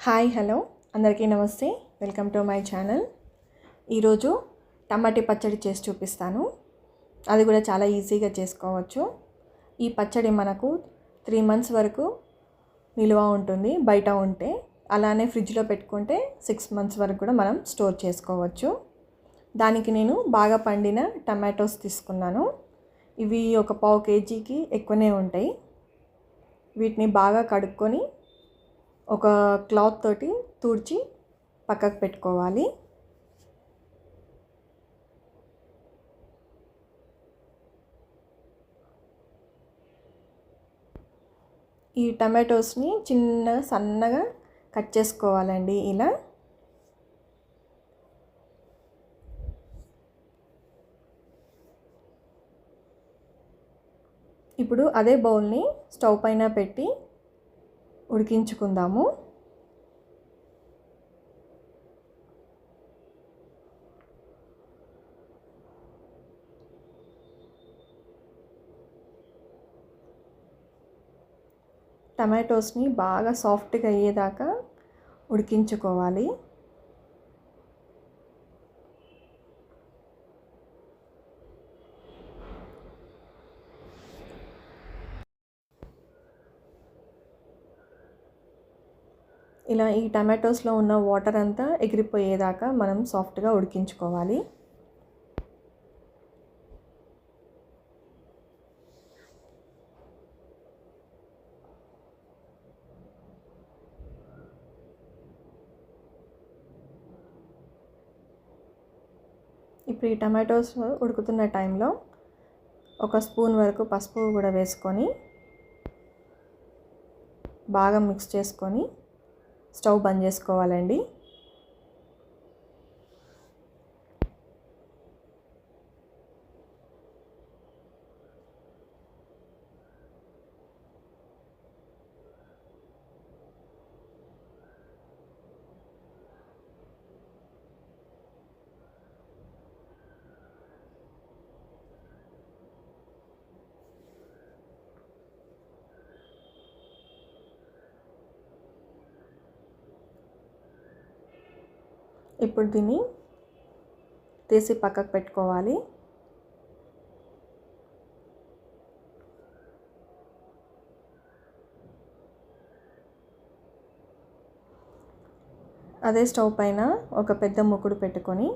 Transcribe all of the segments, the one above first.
Hi hello అందరికీ నమస్తే. Welcome to my channel. ఈరోజు టమాటీ పచ్చడి చేసి చూపిస్తాను. అది కూడా చాలా ఈజీగా చేసుకోవచ్చు. ఈ పచ్చడి మనకు 3 months వరకు నిల్వ ఉంటుంది బయట ఉంటే. అలానే ఫ్రిడ్జ్లో పెట్టుకుంటే 6 months వరకు కూడా మనం స్టోర్ చేసుకోవచ్చు. దానికి నేను బాగా పండిన టమాటోస్ తీసుకున్నాను. ఇవి ఒక 1/2 kgకి ఎక్కువనే ఉంటాయి. వీటిని బాగా కడుక్కొని ఒక క్లాత్ తోటి తుడిచి పక్కకు పెట్టుకోవాలి. ఈ టమాటోస్ని సన్నగా కట్ చేసుకోవాలండి. ఇలా ఇప్పుడు అదే బౌల్ని స్టవ్ పైన పెట్టి ఉడికించుకుందాము. టమాటోస్ని బాగా సాఫ్ట్గా అయ్యేదాకా ఉడికించుకోవాలి. ఇలా ఈ టమాటోస్లో ఉన్న వాటర్ అంతా ఎగిరిపోయేదాకా మనం సాఫ్ట్గా ఉడికించుకోవాలి. ఇప్పుడు ఈ టమాటోస్ ఉడుకుతున్న టైంలో 1 స్పూన్ వరకు పసుపు కూడా వేసుకొని బాగా మిక్స్ చేసుకొని స్టవ్ బంద్ చేసుకోవాలండి. ఇప్పుడు దీన్ని తీసి పక్కకు పెట్టుకోవాలి. అదే స్టవ్ పైన ఒక పెద్ద ముకుడు పెట్టుకొని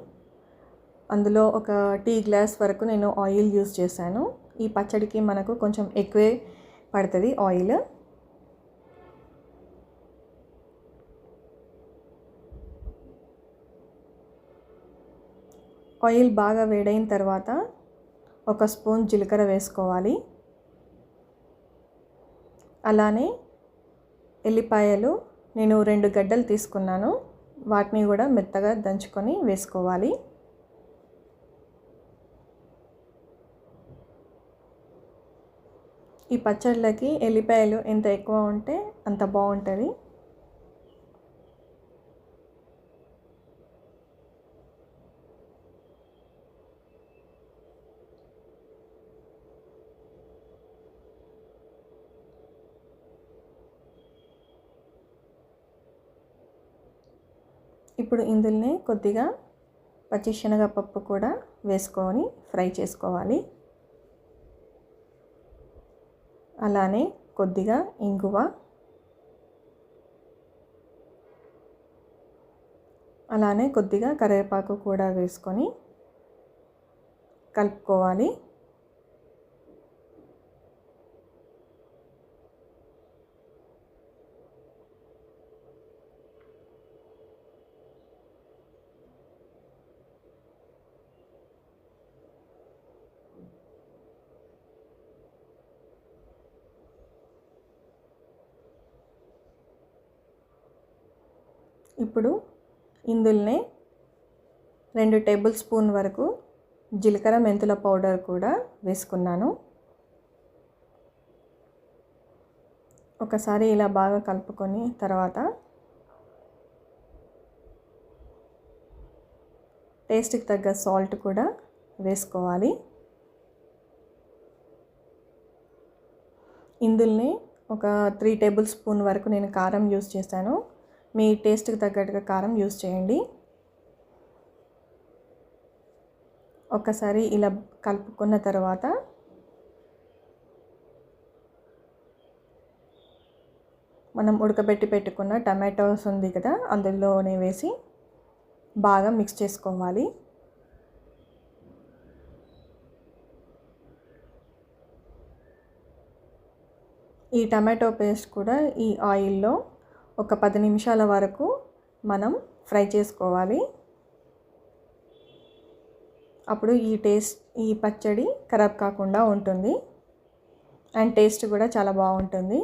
అందులో ఒక టీ గ్లాస్ వరకు నేను ఆయిల్ యూజ్ చేశాను. ఈ పచ్చడికి మనకు కొంచెం ఎక్కువే పడుతుంది ఆయిల్. ఆయిల్ బాగా వేడైన తర్వాత 1 స్పూన్ జీలకర్ర వేసుకోవాలి. అలానే ఎల్లిపాయలు నేను 2 గడ్డలు తీసుకున్నాను. వాటిని కూడా మెత్తగా దంచుకొని వేసుకోవాలి. ఈ పచ్చళ్ళకి ఎల్లిపాయలు ఎంత ఎక్కువ ఉంటే అంత బాగుంటుంది. ఇప్పుడు ఇందులోనే కొద్దిగా పచ్చిశనగపప్పు కూడా వేసుకొని ఫ్రై చేసుకోవాలి. అలానే కొద్దిగా ఇంగువ, అలానే కొద్దిగా కరివేపాకు కూడా వేసుకొని కలుపుకోవాలి. ఇప్పుడు ఇందులోనే 2 టేబుల్ స్పూన్ వరకు జీలకర్ర మెంతుల పౌడర్ కూడా వేసుకున్నాను. ఒకసారి ఇలా బాగా కలుపుకొని తర్వాత టేస్ట్కి తగ్గ సాల్ట్ కూడా వేసుకోవాలి. ఇందులోనే ఒక 3 టేబుల్ స్పూన్ వరకు నేను కారం యూస్ చేశాను. మీ టేస్ట్కి తగ్గట్టుగా కారం యూస్ చేయండి. ఒక్కసారి ఇలా కలుపుకున్న తర్వాత మనం ఉడకబెట్టి పెట్టుకున్న టమాటోస్ ఉంది కదా, అందులోనే వేసి బాగా మిక్స్ చేసుకోవాలి. ఈ టమాటో పేస్ట్ కూడా ఈ ఆయిల్లో ఒక 10 నిమిషాల వరకు మనం ఫ్రై చేసుకోవాలి. అప్పుడు ఈ పచ్చడి ఖరాబ్ కాకుండా ఉంటుంది అండ్ టేస్ట్ కూడా చాలా బాగుంటుంది.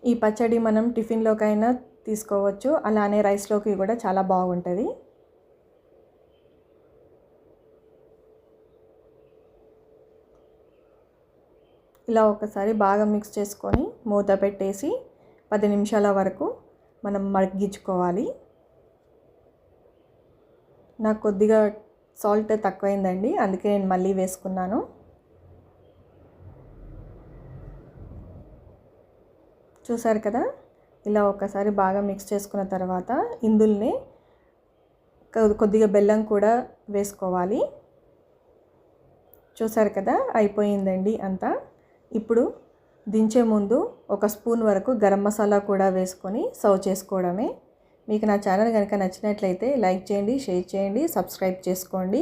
ఈ పచ్చడి మనం టిఫిన్లోకైనా తీసుకోవచ్చు, అలానే రైస్లోకి కూడా చాలా బాగుంటుంది. ఇలా ఒకసారి బాగా మిక్స్ చేసుకొని మూత పెట్టేసి 10 నిమిషాల వరకు మనం మగ్గించుకోవాలి. నాకు కొద్దిగా సాల్ట్ తక్కువైందండి, అందుకే నేను మళ్ళీ వేసుకున్నాను. చూసారు కదా, ఇలా ఒకసారి బాగా మిక్స్ చేసుకున్న తర్వాత ఇందులోనే కొద్దిగా బెల్లం కూడా వేసుకోవాలి. చూసారు కదా, అయిపోయిందండి అంతా. ఇప్పుడు దించే ముందు ఒక స్పూన్ వరకు గరం మసాలా కూడా వేసుకొని సర్వ్ చేసుకోవడమే. మీకు నా ఛానల్ కనుక నచ్చినట్లయితే లైక్ చేయండి, షేర్ చేయండి, సబ్స్క్రైబ్ చేసుకోండి.